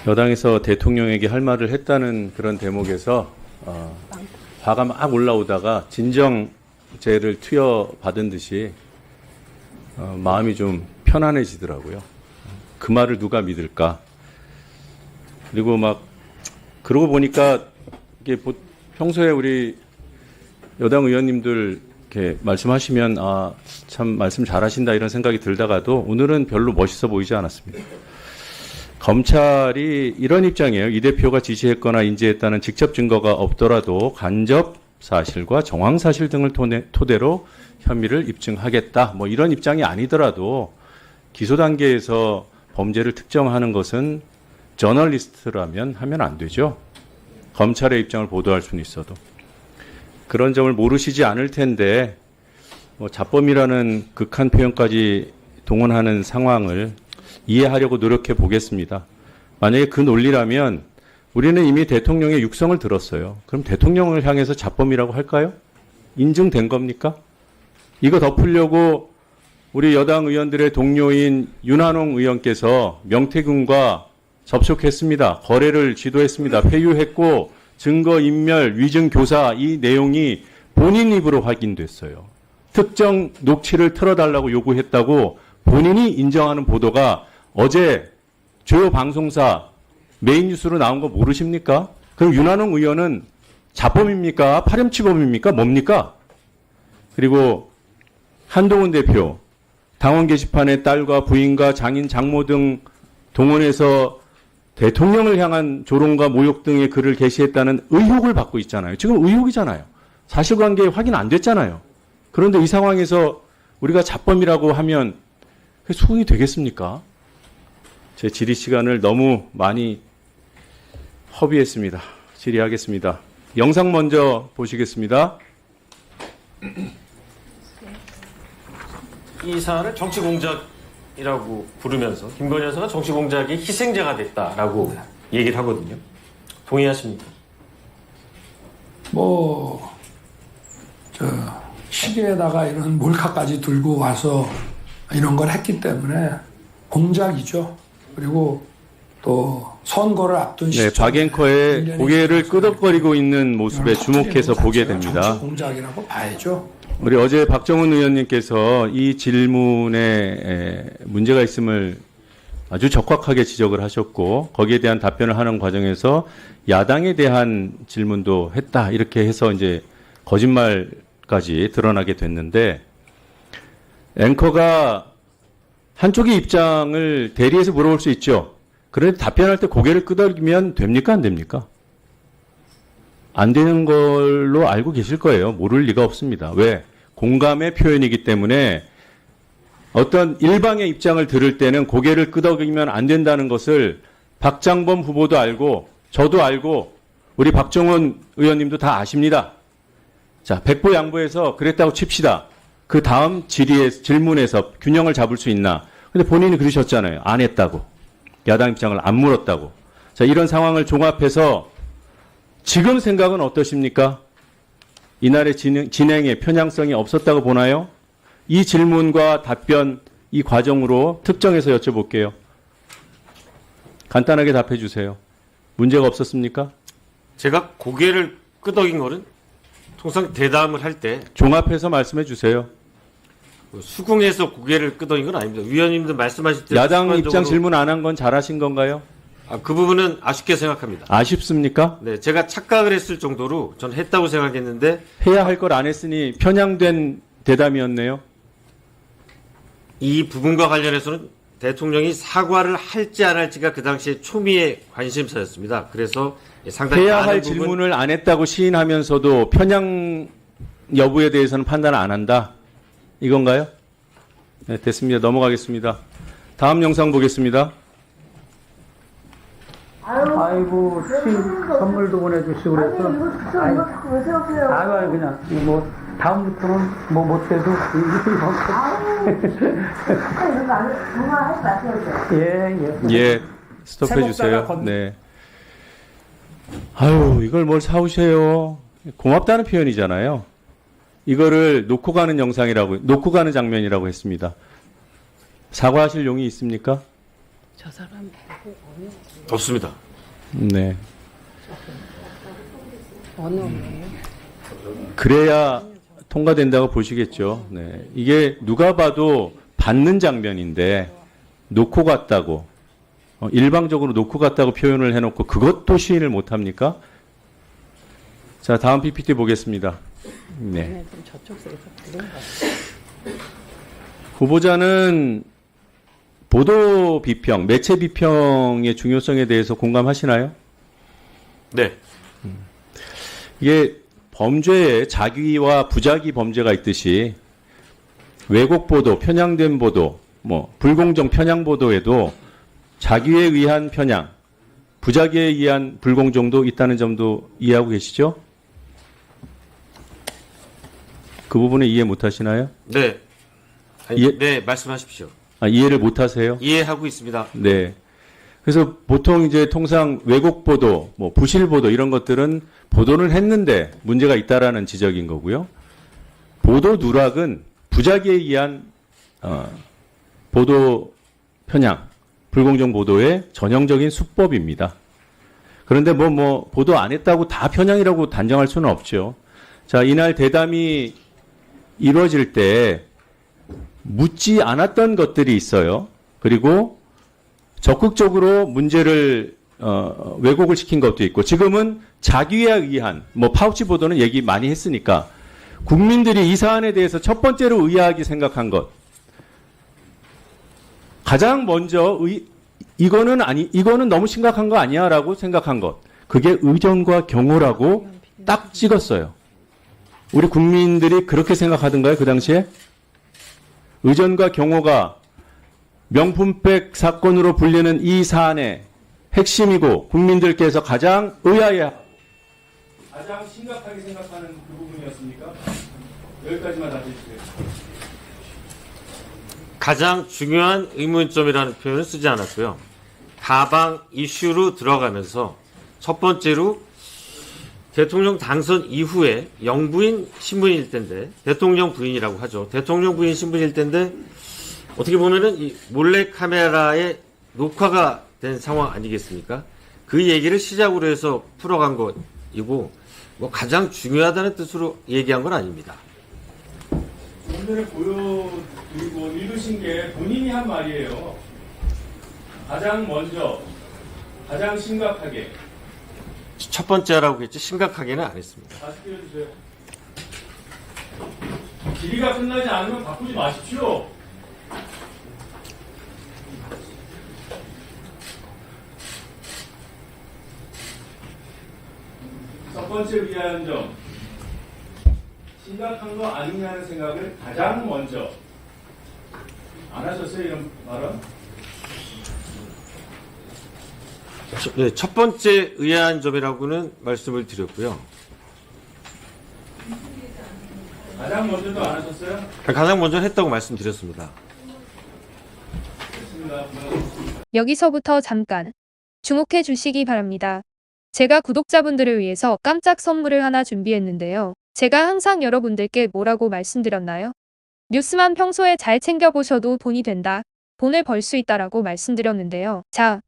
여당에서 대통령에게 할 말을 했다는 그런 대목에서 화가 막 올라오다가 진정제를 투여받은 듯이 마음이 좀 편안해지더라고요. 그 말을 누가 믿을까? 그리고 막 그러고 보니까 이게 평소에 우리 여당 의원님들 이렇게 말씀하시면 참 말씀 잘하신다 이런 생각이 들다가도 오늘은 별로 멋있어 보이지 않았습니다. 검찰이 이런 입장이에요. 이 대표가 지시했거나 인지했다는 직접 증거가 없더라도 간접 사실과 정황 사실 등을 토대로 혐의를 입증하겠다. 뭐 이런 입장이 아니더라도 기소 단계에서 범죄를 특정하는 것은 저널리스트라면 하면 안 되죠. 검찰의 입장을 보도할 수는 있어도. 그런 점을 모르시지 않을 텐데 자범이라는 극한 표현까지 동원하는 상황을 이해하려고 노력해 보겠습니다. 만약에 그 논리라면 우리는 이미 대통령의 육성을 들었어요. 그럼 대통령을 향해서 자범이라고 할까요? 인증된 겁니까? 이거 덮으려고 우리 여당 의원들의 동료인 윤한홍 의원께서 명태균과 접촉했습니다. 거래를 지도했습니다. 회유했고 증거인멸, 위증교사 이 내용이 본인 입으로 확인됐어요. 특정 녹취를 틀어달라고 요구했다고 본인이 인정하는 보도가 어제 주요 방송사 메인 뉴스로 나온 거 모르십니까? 그럼 윤한홍 의원은 자범입니까? 파렴치범입니까? 뭡니까? 그리고 한동훈 대표 당원 게시판에 딸과 부인과 장인, 장모 등 동원해서 대통령을 향한 조롱과 모욕 등의 글을 게시했다는 의혹을 받고 있잖아요. 지금 의혹이잖아요. 사실관계 확인 안 됐잖아요. 그런데 이 상황에서 우리가 자범이라고 하면 그게 수긍이 되겠습니까? 제 질의 시간을 너무 많이 허비했습니다. 질의하겠습니다. 영상 먼저 보시겠습니다. 이 사안을 정치공작이라고 부르면서 김건희 여사가 정치공작의 희생자가 됐다라고 얘기를 하거든요. 동의하십니까? 시계에다가 이런 몰카까지 들고 와서 이런 걸 했기 때문에 공작이죠. 그리고 또 선거를 앞둔 시점에 박 앵커의 고개를 끄덕거리고 있는 모습에 주목해서 보게 됩니다. 정치 공작이라고 봐야죠. 우리 어제 박정훈 의원님께서 이 질문에 문제가 있음을 아주 적확하게 지적을 하셨고 거기에 대한 답변을 하는 과정에서 야당에 대한 질문도 했다 이렇게 해서 이제 거짓말까지 드러나게 됐는데 앵커가 한쪽의 입장을 대리해서 물어볼 수 있죠. 그런데 답변할 때 고개를 끄덕이면 됩니까? 안 됩니까? 안 되는 걸로 알고 계실 거예요. 모를 리가 없습니다. 왜? 공감의 표현이기 때문에 어떤 일방의 입장을 들을 때는 고개를 끄덕이면 안 된다는 것을 박장범 후보도 알고 저도 알고 우리 박정훈 의원님도 다 아십니다. 자, 백보양보해서 그랬다고 칩시다. 그 다음 질문에서 균형을 잡을 수 있나? 근데 본인이 그러셨잖아요. 안 했다고. 야당 입장을 안 물었다고. 자, 이런 상황을 종합해서 지금 생각은 어떠십니까? 이날의 진행에 편향성이 없었다고 보나요? 이 질문과 답변, 이 과정으로 특정해서 여쭤볼게요. 간단하게 답해 주세요. 문제가 없었습니까? 제가 고개를 끄덕인 거는 통상 대담을 할 때 종합해서 말씀해 주세요. 수긍해서 고개를 끄덕인 건 아닙니다. 위원님들 말씀하실 때 야당 입장 질문 안 한 건 잘하신 건가요? 그 부분은 아쉽게 생각합니다. 아쉽습니까? 네, 제가 착각을 했을 정도로 전 했다고 생각했는데 해야 할 걸 안 했으니 편향된 대담이었네요. 이 부분과 관련해서는 대통령이 사과를 할지 안 할지가 그 당시에 초미의 관심사였습니다. 그래서 상당히 해야 많은 할 질문을 안 했다고 시인하면서도 편향 여부에 대해서는 판단을 안 한다. 이건가요? 네, 됐습니다. 넘어가겠습니다. 다음 영상 보겠습니다. 아이고, 선물도 보내주시고 그래서. 이거 갖고 왜 세우세요? 아유, 그냥, 다음부터는 못해도, 이런 거 안, 정말 하지 마세요. 예. 예, 스톱해 주세요. 네. 아유, 이걸 뭘 사오세요. 고맙다는 표현이잖아요. 이거를 놓고 가는 놓고 가는 장면이라고 했습니다. 사과하실 용이 있습니까? 없습니다. 네. 그래야 통과된다고 보시겠죠. 네. 이게 누가 봐도 받는 장면인데 놓고 갔다고 일방적으로 놓고 갔다고 표현을 해놓고 그것도 시인을 못합니까? 자, 다음 PPT 보겠습니다. 네. 후보자는 보도 비평, 매체 비평의 중요성에 대해서 공감하시나요? 네. 이게 범죄에 자기와 부자기 범죄가 있듯이 왜곡 보도, 편향된 보도, 불공정 편향 보도에도 자기에 의한 편향, 부자기에 의한 불공정도 있다는 점도 이해하고 계시죠? 그 부분에 이해 못 하시나요? 네. 네, 말씀하십시오. 이해를 못 하세요? 이해하고 있습니다. 네. 그래서 보통 이제 통상 왜곡 보도, 부실 보도 이런 것들은 보도를 했는데 문제가 있다라는 지적인 거고요. 보도 누락은 부작위에 의한 보도 편향, 불공정 보도의 전형적인 수법입니다. 그런데 보도 안 했다고 다 편향이라고 단정할 수는 없죠. 자, 이날 대담이 이루어질 때 묻지 않았던 것들이 있어요. 그리고 적극적으로 문제를 왜곡을 시킨 것도 있고 지금은 자기에 의한 파우치 보도는 얘기 많이 했으니까 국민들이 이 사안에 대해서 첫 번째로 의아하게 생각한 것 가장 먼저 이거는 너무 심각한 거 아니야라고 생각한 것 그게 의전과 경호라고 딱 찍었어요. 우리 국민들이 그렇게 생각하던가요? 그 당시에? 의전과 경호가 명품백 사건으로 불리는 이 사안의 핵심이고 국민들께서 가장 가장 심각하게 생각하는 그 부분이었습니까? 여기까지만 답해주세요. 가장 중요한 의문점이라는 표현을 쓰지 않았고요. 다방 이슈로 들어가면서 첫 번째로 대통령 당선 이후에 영부인 신분일 텐데 대통령 부인이라고 하죠. 대통령 부인 신분일 텐데 어떻게 보면은 이 몰래카메라에 녹화가 된 상황 아니겠습니까? 그 얘기를 시작으로 해서 풀어간 것이고 가장 중요하다는 뜻으로 얘기한 건 아닙니다. 오늘을 보여드리고 읽으신 게 본인이 한 말이에요. 가장 먼저, 가장 심각하게. 첫 번째라고 했지 심각하게는 안 했습니다. 다시 띄워주세요. 길이가 끝나지 않으면 바꾸지 마십시오. 첫 번째 의아한 점. 심각한 거 아니냐는 생각을 가장 먼저. 안 하셨어요, 이런 발언? 네, 첫 번째 의아한 점이라고는 말씀을 드렸고요. 가장 먼저도 안 하셨어요? 가장 먼저 했다고 말씀드렸습니다. 됐습니다. 여기서부터 잠깐 주목해 주시기 바랍니다. 제가 구독자분들을 위해서 깜짝 선물을 하나 준비했는데요. 제가 항상 여러분들께 뭐라고 말씀드렸나요? 뉴스만 평소에 잘 챙겨보셔도 돈이 된다. 돈을 벌 수 있다라고 말씀드렸는데요. 자,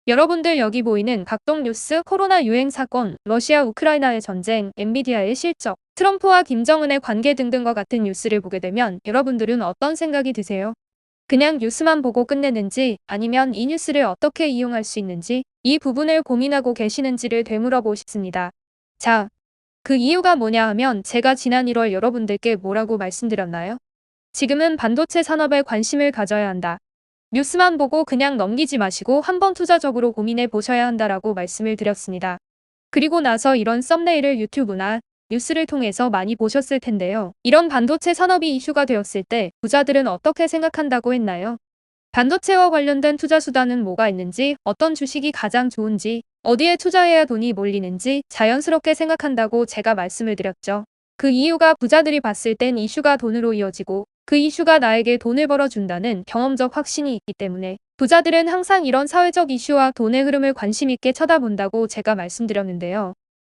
여러분들 여기 보이는 각종 뉴스, 코로나 유행 사건, 러시아 우크라이나의 전쟁, 엔비디아의 실적, 트럼프와 김정은의 관계 등등과 같은 뉴스를 보게 되면 여러분들은 어떤 생각이 드세요? 그냥 뉴스만 보고 끝내는지 아니면 이 뉴스를 어떻게 이용할 수 있는지 이 부분을 고민하고 계시는지를 되물어보고 싶습니다. 자, 그 이유가 뭐냐 하면 제가 지난 1월 여러분들께 뭐라고 말씀드렸나요? 지금은 반도체 산업에 관심을 가져야 한다. 뉴스만 보고 그냥 넘기지 마시고 한번 투자적으로 고민해 보셔야 한다라고 말씀을 드렸습니다. 그리고 나서 이런 썸네일을 유튜브나 뉴스를 통해서 많이 보셨을 텐데요. 이런 반도체 산업이 이슈가 되었을 때 부자들은 어떻게 생각한다고 했나요? 반도체와 관련된 투자 수단은 뭐가 있는지, 어떤 주식이 가장 좋은지, 어디에 투자해야 돈이 몰리는지 자연스럽게 생각한다고 제가 말씀을 드렸죠. 그 이유가 부자들이 봤을 땐 이슈가 돈으로 이어지고 그 이슈가 나에게 돈을 벌어준다는 경험적 확신이 있기 때문에 부자들은 항상 이런 사회적 이슈와 돈의 흐름을 관심 있게 쳐다본다고 제가 말씀드렸는데요.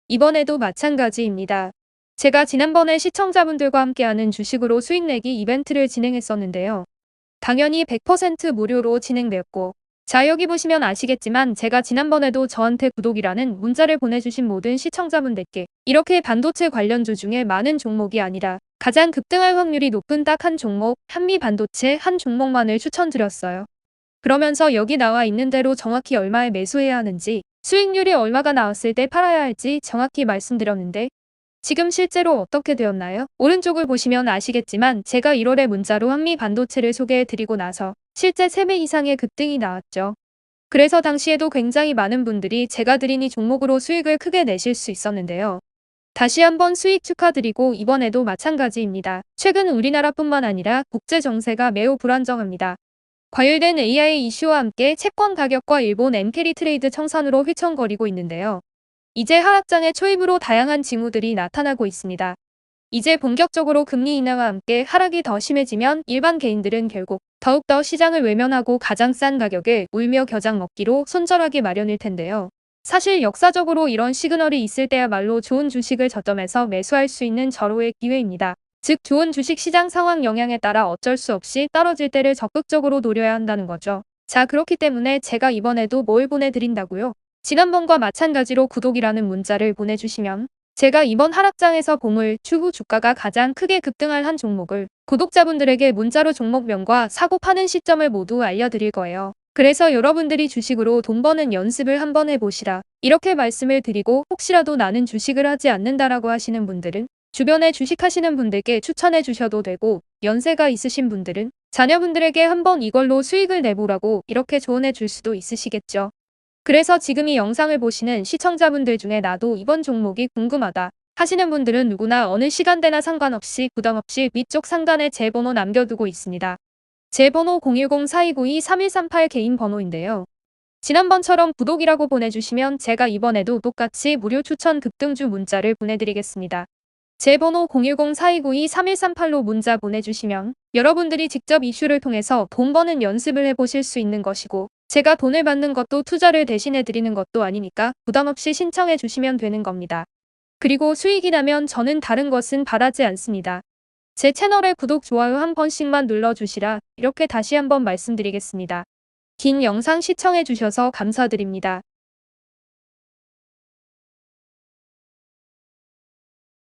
이번에도 마찬가지입니다. 제가 지난번에 시청자분들과 함께하는 주식으로 수익 내기 이벤트를 진행했었는데요. 당연히 100% 무료로 진행되었고 자, 여기 보시면 아시겠지만 제가 지난번에도 저한테 구독이라는 문자를 보내주신 모든 시청자분들께 이렇게 반도체 관련주 중에 많은 종목이 아니라 가장 급등할 확률이 높은 딱 한 종목, 한미반도체 한 종목만을 추천드렸어요. 그러면서 여기 나와 있는 대로 정확히 얼마에 매수해야 하는지, 수익률이 얼마가 나왔을 때 팔아야 할지 정확히 말씀드렸는데 지금 실제로 어떻게 되었나요? 오른쪽을 보시면 아시겠지만 제가 1월에 문자로 한미반도체를 소개해드리고 나서 실제 3배 이상의 급등이 나왔죠. 그래서 당시에도 굉장히 많은 분들이 제가 드린 이 종목으로 수익을 크게 내실 수 있었는데요. 다시 한번 수익 축하드리고 이번에도 마찬가지입니다. 최근 우리나라뿐만 아니라 국제 정세가 매우 불안정합니다. 과열된 AI 이슈와 함께 채권 가격과 일본 엔캐리 트레이드 청산으로 휘청거리고 있는데요. 이제 하락장의 초입으로 다양한 징후들이 나타나고 있습니다. 이제 본격적으로 금리 인하와 함께 하락이 더 심해지면 일반 개인들은 결국 더욱더 시장을 외면하고 가장 싼 가격에 울며 겨장 먹기로 손절하기 마련일 텐데요. 사실 역사적으로 이런 시그널이 있을 때야말로 좋은 주식을 저점에서 매수할 수 있는 절호의 기회입니다. 즉 좋은 주식 시장 상황 영향에 따라 어쩔 수 없이 떨어질 때를 적극적으로 노려야 한다는 거죠. 자, 그렇기 때문에 제가 이번에도 뭘 보내드린다고요? 지난번과 마찬가지로 구독이라는 문자를 보내주시면 제가 이번 하락장에서 보물, 추후 주가가 가장 크게 급등할 한 종목을 구독자분들에게 문자로 종목명과 사고 파는 시점을 모두 알려드릴 거예요. 그래서 여러분들이 주식으로 돈 버는 연습을 한번 해보시라. 이렇게 말씀을 드리고 혹시라도 나는 주식을 하지 않는다라고 하시는 분들은 주변에 주식하시는 분들께 추천해 주셔도 되고 연세가 있으신 분들은 자녀분들에게 한번 이걸로 수익을 내보라고 이렇게 조언해 줄 수도 있으시겠죠. 그래서 지금 이 영상을 보시는 시청자분들 중에 나도 이번 종목이 궁금하다 하시는 분들은 누구나 어느 시간대나 상관없이 부담 없이 위쪽 상단에 제 번호 남겨두고 있습니다. 제 번호 010-4292-3138 개인 번호인데요. 지난번처럼 구독이라고 보내주시면 제가 이번에도 똑같이 무료 추천 급등주 문자를 보내드리겠습니다. 제 번호 010-4292-3138로 문자 보내주시면 여러분들이 직접 이슈를 통해서 돈 버는 연습을 해보실 수 있는 것이고 제가 돈을 받는 것도 투자를 대신해 드리는 것도 아니니까 부담없이 신청해 주시면 되는 겁니다. 그리고 수익이 나면 저는 다른 것은 바라지 않습니다. 제 채널에 구독, 좋아요 한 번씩만 눌러주시라 이렇게 다시 한번 말씀드리겠습니다. 긴 영상 시청해 주셔서 감사드립니다.